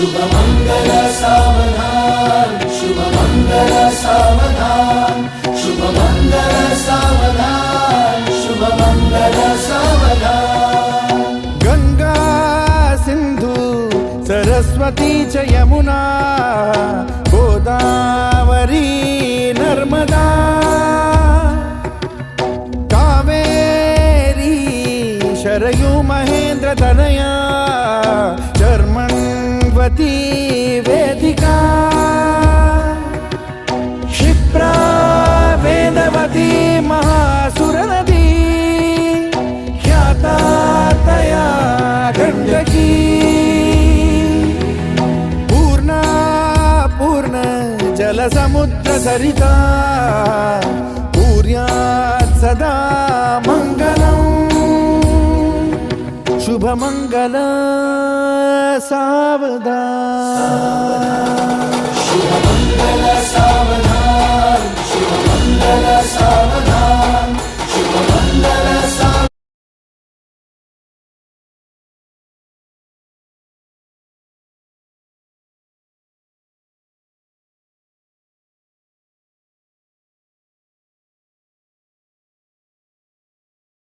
शुभमंगल सावधान, शुभमंगल सावधान, शुभमंगल सावधान, शुभमंगल सावधान। गंगा सिंधु सरस्वती च यमुना गोदावरी नर्मदा कावेरी शरयू महेंद्र तनया चर्मण्वती वेदिका क्षिप्रा वेदवती महासुरनदी ख्याता तया गण्डकी पूर्णा पूर्ण जलसमुद्र सरिता पूर्यात् सदा मङ्गलम् शुभमंगल सावधान।